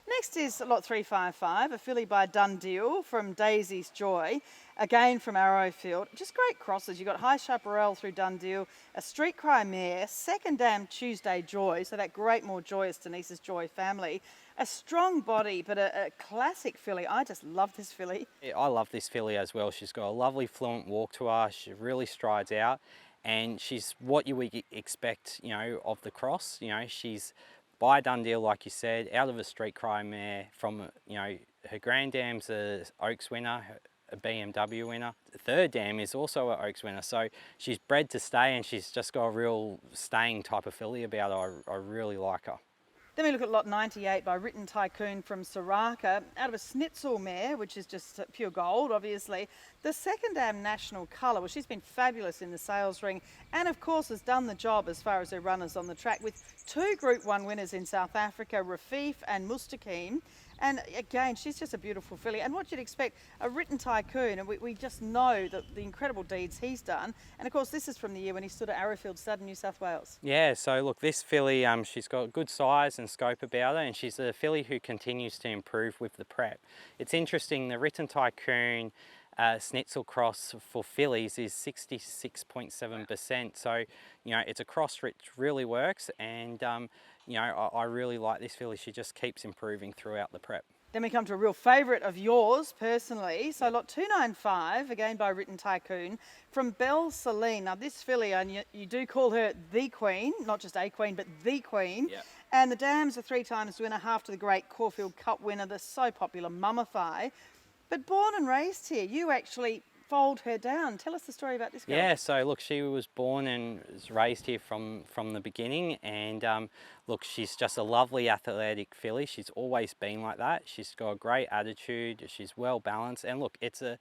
Next is lot 355, a filly by Dundeel from Daisy's Joy, again from Arrowfield. Just great crosses. You've got High Chaparral through Dundeel, a Street Cry mare, second dam Tuesday Joy, so that great more joyous Denise's Joy family. A strong body, but a classic filly. I just love this filly. Yeah, I love this filly as well. She's got a lovely fluent walk to her. She really strides out, and she's what you would expect, you know, of the cross. You know, she's by Dundeel, like you said, out of a Street Cry mare from, you know, her grand dam's a Oaks winner, a BMW winner. The third dam is also an Oaks winner. So she's bred to stay, and she's just got a real staying type of filly about her. I really like her. Then we look at lot 98 by Written Tycoon from Soraka, out of a Schnitzel mare, which is just pure gold, obviously. The second dam National Colour, well, she's been fabulous in the sales ring, and of course has done the job as far as her runners on the track, with 2 Group 1 winners in South Africa, Rafif and Mustaqim. And again, she's just a beautiful filly. And what you'd expect, a Written Tycoon, and we just know that the incredible deeds he's done. And of course, this is from the year when he stood at Arrowfield Stud in New South Wales. Yeah, so look, this filly, she's got good size and scope about her, and she's a filly who continues to improve with the prep. It's interesting, the Written Tycoon Schnitzel cross for fillies is 66.7%. So, you know, it's a cross which really works, and you know, I really like this filly. She just keeps improving throughout the prep. Then we come to a real favourite of yours personally. So lot 295, again by Written Tycoon, from Belle Celine. Now this filly, and you do call her the Queen, not just a Queen, but the Queen. Yep. And the dam's a 3 times winner, half to the great Caulfield Cup winner, the so popular Mummify. But born and raised here, you actually foaled her down. Tell us the story about this girl. Yeah, so look, she was born and was raised here from the beginning, and look, she's just a lovely athletic filly. She's always been like that. She's got a great attitude, she's well balanced, and look, the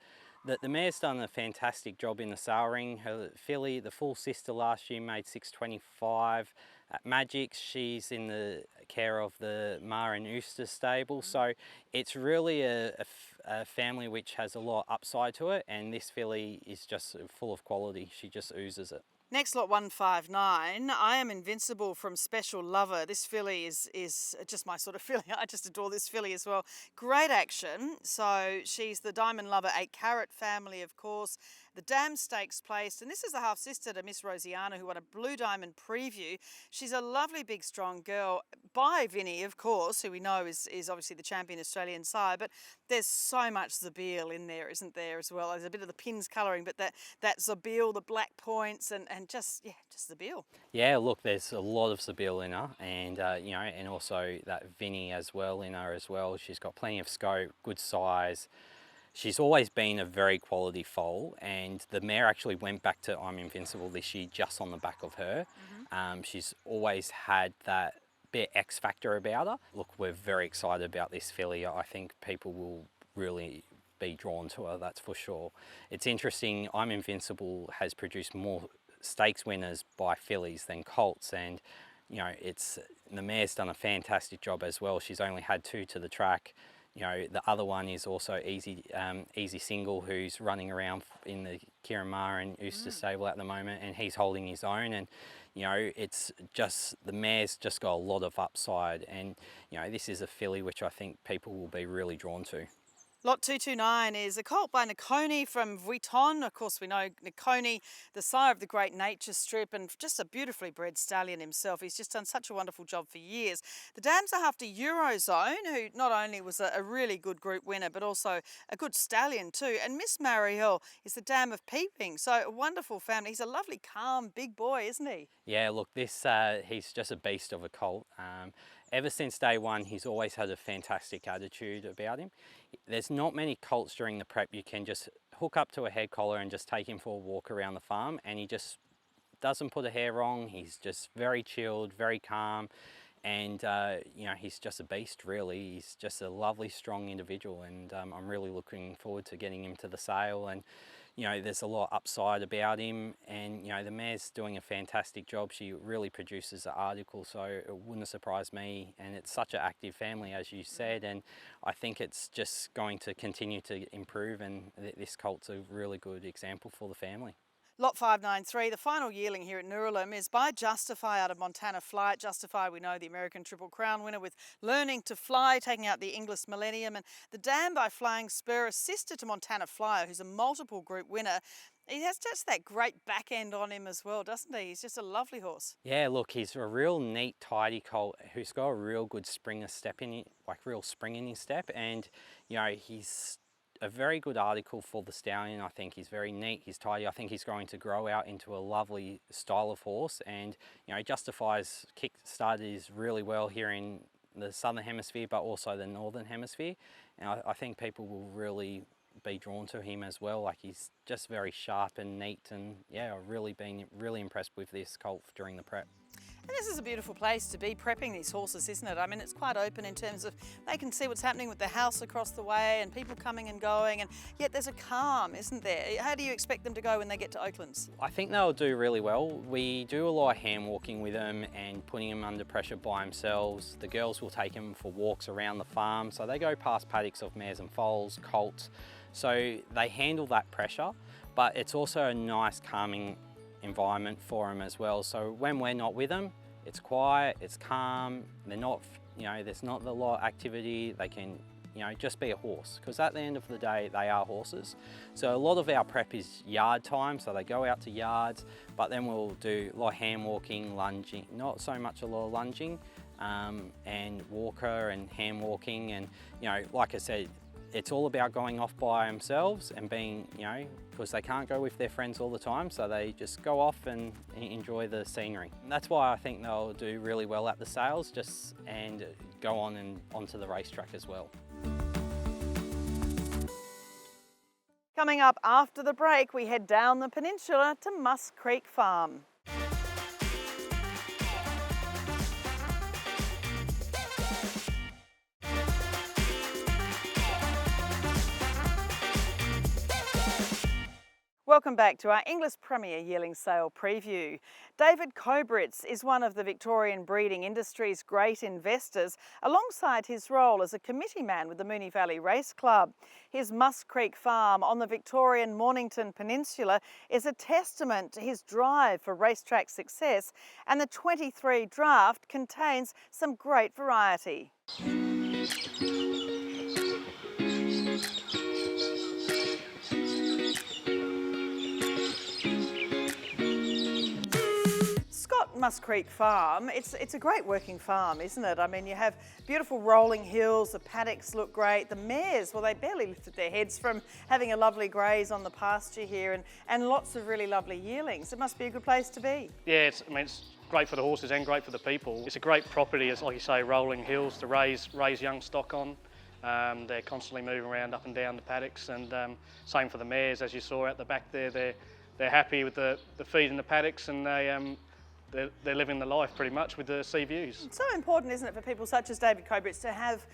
mare's done a fantastic job in the sale ring. Her filly, the full sister last year, made 625. At Magic, she's in the care of the Ma and Eustace stable, so it's really a family which has a lot of upside to it, and this filly is just full of quality. She just oozes it. Next lot 159, I Am Invincible from Special Lover. This filly is just my sort of filly. I just adore this filly as well. Great action. So she's the Diamond Lover 8 Carat family, of course. The Dam Stakes placed, and this is the half-sister to Miss Rosiana, who won a Blue Diamond Preview. She's a lovely, big, strong girl by Vinny, of course, who we know is obviously the champion Australian sire, but there's so much Zabeel in there, isn't there, as well? There's a bit of the pins colouring, but that Zabeel, the black points, and just Zabeel. Yeah, look, there's a lot of Zabeel in her, and you know, and also that Vinny as well in her as well. She's got plenty of scope, good size. She's always been a very quality foal, and the mare actually went back to I'm Invincible this year just on the back of her. She's always had that bit X factor about her. Look, we're very excited about this filly. I think people will really be drawn to her, that's for sure. It's interesting, I'm Invincible has produced more stakes winners by fillies than colts, and you know, the mare's done a fantastic job as well. She's only had 2 to the track. You know, the other one is also Easy Single, who's running around in the Kieran Maher and Eustace stable at the moment, and he's holding his own. And you know, it's just, the mare's just got a lot of upside, and you know, this is a filly which I think people will be really drawn to. Lot 229 is a colt by Niconi from Vuitton. Of course, we know Niconi, the sire of the Great Nature Strip, and just a beautifully bred stallion himself. He's just done such a wonderful job for years. The dams are after Eurozone, who not only was a really good group winner, but also a good stallion too. And Miss Marielle is the dam of Peeping. So a wonderful family. He's a lovely, calm, big boy, isn't he? Yeah, look, he's just a beast of a colt. Ever since day one, he's always had a fantastic attitude about him. There's not many colts during the prep you can just hook up to a head collar and just take him for a walk around the farm, and he just doesn't put a hair wrong. He's just very chilled, very calm, And you know, he's just a beast, really. He's just a lovely, strong individual, and I'm really looking forward to getting him to the sale. And you know, there's a lot of upside about him, and you know, the mare's doing a fantastic job. She really produces an article, so it wouldn't surprise me. And it's such an active family, as you said, and I think it's just going to continue to improve, and this colt's a really good example for the family. Lot 593, the final yearling here at Noorilim, is by Justify out of Montana Flight. Justify, we know, the American Triple Crown winner with Learning to Fly, taking out the Inglis Millennium, and the Dam by Flying Spur, a sister to Montana Flyer, who's a multiple group winner. He has just that great back end on him as well, doesn't he? He's just a lovely horse. Yeah, look, he's a real neat, tidy colt who's got a real good springer step in it, like real spring in his step, and you know, he's a very good article for the stallion. I think he's very neat, he's tidy. I think he's going to grow out into a lovely style of horse, and you know, Justify's kick started is really well here in the southern hemisphere, but also the northern hemisphere, and I think people will really be drawn to him as well. Like, he's just very sharp and neat, and yeah, I've really been really impressed with this colt during the prep. And this is a beautiful place to be prepping these horses, isn't it? I mean, it's quite open in terms of they can see what's happening with the house across the way and people coming and going, and yet there's a calm, isn't there? How do you expect them to go when they get to Oaklands? I think they'll do really well. We do a lot of hand walking with them and putting them under pressure by themselves. The girls will take them for walks around the farm, so they go past paddocks of mares and foals, colts, so they handle that pressure, but it's also a nice calming environment for them as well. So when we're not with them, it's quiet, it's calm, they're not, you know, there's not a lot of activity. They can, you know, just be a horse, because at the end of the day, they are horses. So a lot of our prep is yard time, so they go out to yards, but then we'll do a lot of hand walking, lunging, not so much a lot of lunging, and walker and hand walking, and you know, like I said, it's all about going off by themselves and being, you know, because they can't go with their friends all the time, so they just go off and enjoy the scenery. And that's why I think they'll do really well at the sales, and go on and onto the racetrack as well. Coming up after the break, we head down the peninsula to Musk Creek Farm. Welcome back to our Inglis Premier Yearling Sale preview. David Kobritz is one of the Victorian breeding industry's great investors, alongside his role as a committee man with the Moonee Valley Race Club. His Musk Creek Farm on the Victorian Mornington Peninsula is a testament to his drive for racetrack success, and the 23 draft contains some great variety. Musk Creek Farm, it's a great working farm, isn't it? I mean, you have beautiful rolling hills, the paddocks look great, the mares, well, they barely lifted their heads from having a lovely graze on the pasture here, and lots of really lovely yearlings. It must be a good place to be. Yeah, it's great for the horses and great for the people. It's a great property, it's like you say, rolling hills to raise young stock on. They're constantly moving around up and down the paddocks, and same for the mares, as you saw out the back there. They're happy with the feed in the paddocks, and they're living the life pretty much with the sea views. It's so important, isn't it, for people such as David Kobritz to have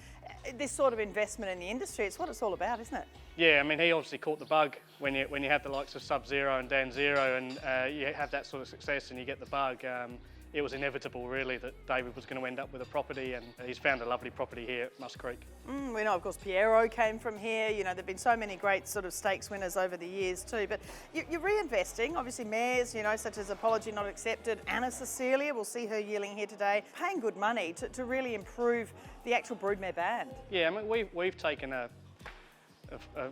this sort of investment in the industry? It's what it's all about, isn't it? Yeah, I mean, he obviously caught the bug when you have the likes of Sub-Zero and Dan Zero, and you have that sort of success and you get the bug. It was inevitable, really, that David was going to end up with a property, and he's found a lovely property here at Musk Creek. We know, of course, Piero came from here. You know, there have been so many great sort of stakes winners over the years too. But you're reinvesting, obviously, mares, you know, such as Apology Not Accepted. Anna Cecilia, we'll see her yearling here today, paying good money to really improve the actual broodmare band. Yeah, I mean, we've taken a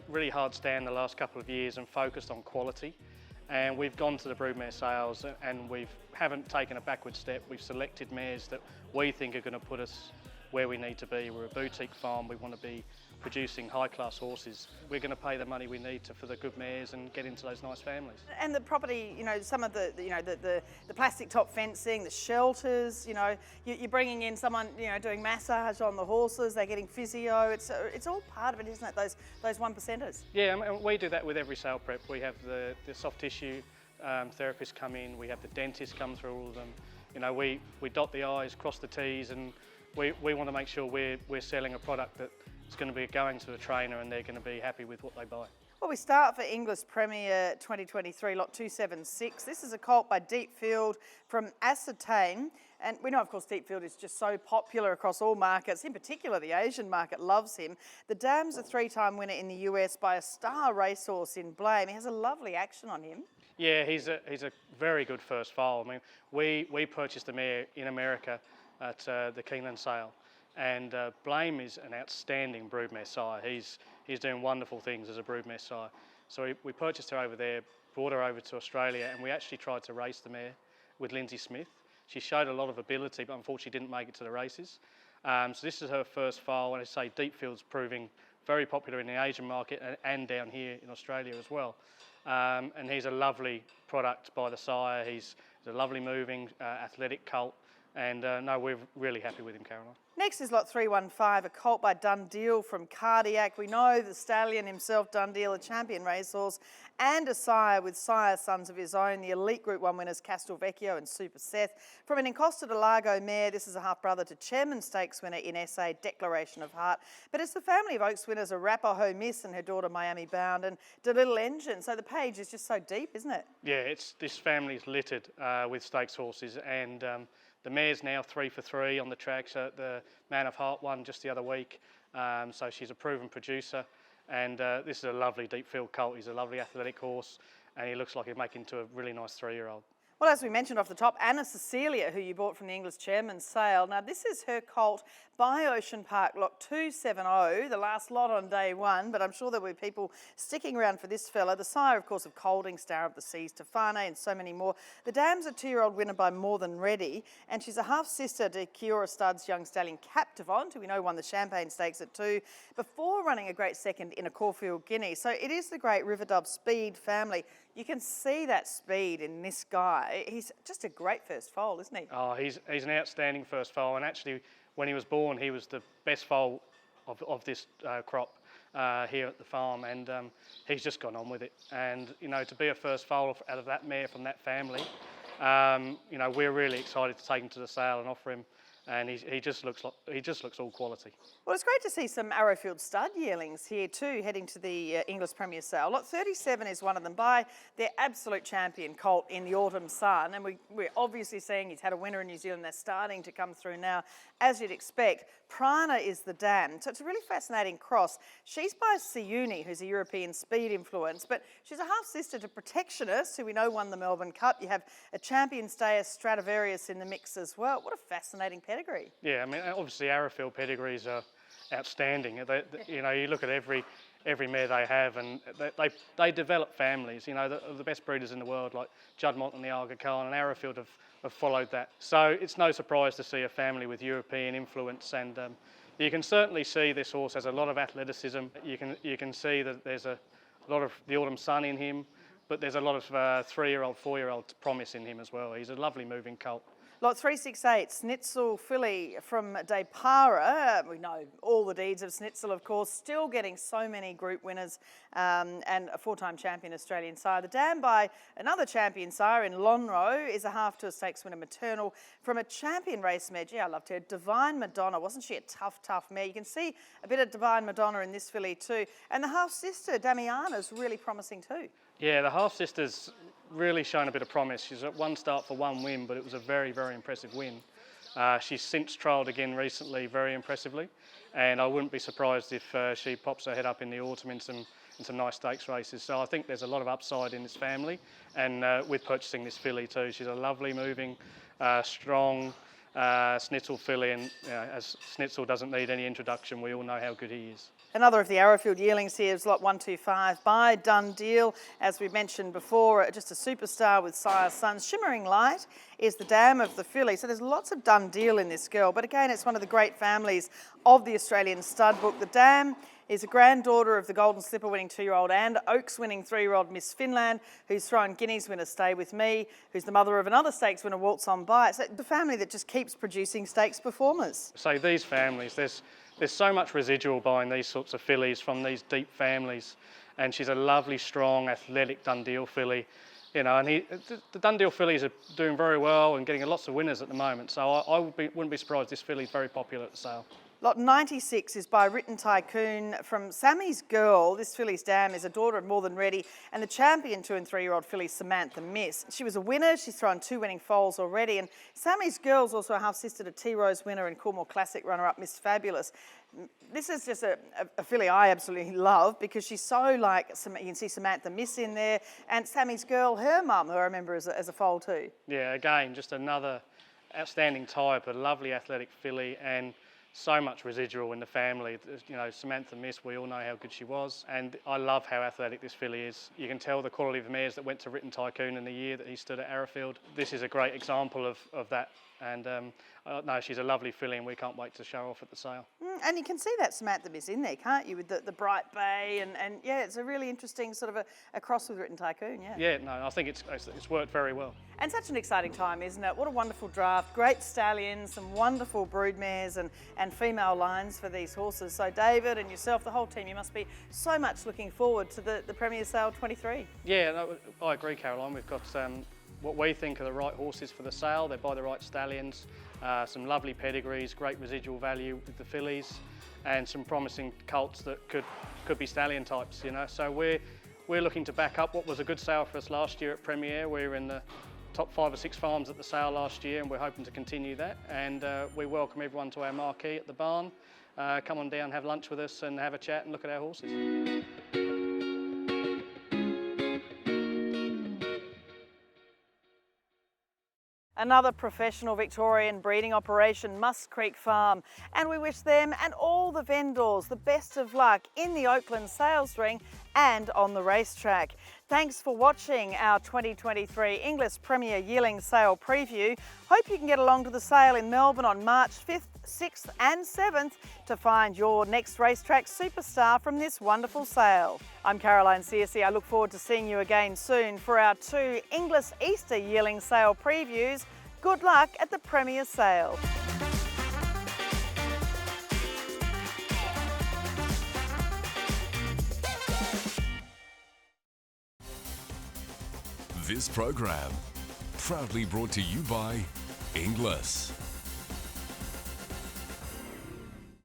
really hard stand the last couple of years and focused on quality. And we've gone to the broodmare sales, and we haven't taken a backward step. We've selected mares that we think are going to put us where we need to be. We're a boutique farm. We want to be producing high-class horses. We're going to pay the money we need for the good mares and get into those nice families. And the property, you know, some of the plastic top fencing, the shelters, you know, you're bringing in someone, you know, doing massage on the horses. They're getting physio. It's all part of it, isn't it? Those one percenters. Yeah, I mean, we do that with every sale prep. We have the soft tissue therapists come in. We have the dentists come through all of them. You know, we dot the I's, cross the T's, and we want to make sure we're selling a product that is going to be going to a trainer and they're going to be happy with what they buy. Well, we start for Inglis Premier 2023, lot 276. This is a colt by Deepfield from Ascertain. And we know, of course, Deepfield is just so popular across all markets. In particular, the Asian market loves him. The dam's a 3-time winner in the US by a star racehorse in Blame. He has a lovely action on him. Yeah, he's a very good first foal. I mean, we purchased the mare in America at the Keeneland sale. And Blame is an outstanding broodmare sire. He's doing wonderful things as a broodmare sire. So we purchased her over there, brought her over to Australia, and we actually tried to race the mare with Lindsay Smith. She showed a lot of ability, but unfortunately didn't make it to the races. So this is her first foal, and I say Deepfield's proving very popular in the Asian market and down here in Australia as well. And he's a lovely product by the sire. He's a lovely moving, athletic colt. And no, we're really happy with him, Caroline. Next is lot 315, a colt by Dundeel from Cardiac. We know the stallion himself, Dundeel, a champion racehorse, and a sire with sire sons of his own, the elite Group 1 winners Castelvecchio and Super Seth. From an Encosta de Largo mare, this is a half-brother to Chairman Stakes winner in SA, Declaration of Heart. But it's the family of Oaks winners, Arapaho Miss and her daughter Miami Bound, and the Little Engine. So the page is just so deep, isn't it? Yeah, this family's littered with stakes horses, and the mare's now 3 for 3 on the track. So the Man of Heart won just the other week. So she's a proven producer. And this is a lovely Deepfield colt. He's a lovely athletic horse. And he looks like he'll make into a really nice 3-year-old. Well, as we mentioned off the top, Anna Cecilia, who you bought from the English Chairman's sale. Now, this is her colt by Ocean Park, lot 270, the last lot on day one, but I'm sure there will be people sticking around for this fella. The sire, of course, of Colding, Star of the Seas, Tefane, and so many more. The dam's a 2-year-old winner by More Than Ready, and she's a half-sister to Kiora Stud's young stallion Captivant, who we know won the Champagne Stakes at 2, before running a great second in a Caulfield Guinea. So it is the great Riverdove Speed family. You can see that speed in this guy. He's just a great first foal, isn't he? Oh, he's an outstanding first foal, and actually, when he was born, he was the best foal of this crop here at the farm, and he's just gone on with it. And you know, to be a first foal out of that mare from that family, you know, we're really excited to take him to the sale and offer him. And he just looks all quality. Well, it's great to see some Arrowfield stud yearlings here too, heading to the English Premier sale. Lot 37 is one of them by their absolute champion colt in the Autumn Sun, and we're obviously seeing he's had a winner in New Zealand. They're starting to come through now, as you'd expect. Prana is the dam, so it's a really fascinating cross. She's by Siuni, who's a European speed influence, but she's a half-sister to Protectionist, who we know won the Melbourne Cup. You have a champion stayer, Stradivarius, in the mix as well. What a fascinating pedigree. Yeah, I mean, obviously Arrowfield pedigrees are outstanding. You know, you look at every mare they have, and they develop families. You know, the best breeders in the world, like Juddmonte and the Aga Khan, and Arrowfield have followed that. So it's no surprise to see a family with European influence, and you can certainly see this horse has a lot of athleticism. You can see that there's a lot of the Autumn Sun in him, but there's a lot of 3-year-old, 4-year-old promise in him as well. He's a lovely moving colt. Lot 368, Snitzel filly from De Para. We know all the deeds of Snitzel, of course, still getting so many group winners and a 4-time champion Australian sire. The dam by another champion sire in Lonro is a half to a stakes winner maternal from a champion race mare. Gee, I loved her. Divine Madonna. Wasn't she a tough mare? You can see a bit of Divine Madonna in this filly too. And the half-sister, Damiana's really promising too. Yeah, the half-sister's really shown a bit of promise. She's at one start for 1 win, but it was a very, very impressive win. She's since trialled again recently very impressively, and I wouldn't be surprised if she pops her head up in the autumn in some nice stakes races. So I think there's a lot of upside in this family, and with purchasing this filly too. She's a lovely moving, strong Snitzel filly, and as Snitzel doesn't need any introduction, we all know how good he is. Another of the Arrowfield yearlings here is lot 125 by Dundeel. As we mentioned before, just a superstar with sire sons. Shimmering Light is the dam of the filly. So there's lots of Dundeel in this girl. But again, it's one of the great families of the Australian stud book. The dam is a granddaughter of the Golden Slipper winning 2-year-old and Oaks winning 3-year-old Miss Finland, who's thrown Guineas winner Stay With Me, who's the mother of another stakes winner Waltz On By. So the family that just keeps producing stakes performers. So these families, there's so much residual behind these sorts of fillies from these deep families, and she's a lovely, strong, athletic Dundeel filly. You know, and the Dundee fillies are doing very well and getting lots of winners at the moment. So I wouldn't be surprised this filly's very popular at the sale. Lot 96 is by Written Tycoon from Sammy's Girl. This filly's dam is a daughter of More Than Ready and the champion 2 and 3-year-old filly Samantha Miss. She was a winner. She's thrown 2 winning foals already. And Sammy's Girl's also a half-sister to T-Rose winner and Coolmore Classic runner-up Miss Fabulous. This is just a filly I absolutely love because she's so like, you can see Samantha Miss in there, and Sammy's Girl, her mum, who I remember as a foal too. Yeah, again, just another outstanding type, a lovely athletic filly, and so much residual in the family. You know, Samantha Miss, we all know how good she was, and I love how athletic this filly is. You can tell the quality of the mares that went to Written Tycoon in the year that he stood at Arrowfield. This is a great example of that, and no, she's a lovely filly, and we can't wait to show off at the sale. And you can see that Samantha Miss in there, can't you, with the bright bay, and yeah, it's a really interesting sort of a cross with Written Tycoon, yeah. Yeah, no, I think it's worked very well. And such an exciting time, isn't it? What a wonderful draft, great stallions, some wonderful broodmares and female lines for these horses. So David and yourself, the whole team, you must be so much looking forward to the Premier Sale 23. Yeah, no, I agree, Caroline. We've got what we think are the right horses for the sale. They're by the right stallions, some lovely pedigrees, great residual value with the fillies, and some promising colts that could be stallion types, you know. So we're looking to back up what was a good sale for us last year at Premier. We were in the top 5 or 6 farms at the sale last year, and we're hoping to continue that. And we welcome everyone to our marquee at the barn. Come on down, have lunch with us and have a chat and look at our horses. Another professional Victorian breeding operation, Musk Creek Farm, and we wish them and all the vendors the best of luck in the Oaklands sales ring and on the racetrack. Thanks for watching our 2023 Inglis Premier Yearling Sale Preview. Hope you can get along to the sale in Melbourne on March 5th, 6th and 7th to find your next racetrack superstar from this wonderful sale. I'm Caroline Searcy. I look forward to seeing you again soon for our 2 Inglis Easter Yearling Sale Previews. Good luck at the Premier Sale. This program proudly brought to you by Inglis.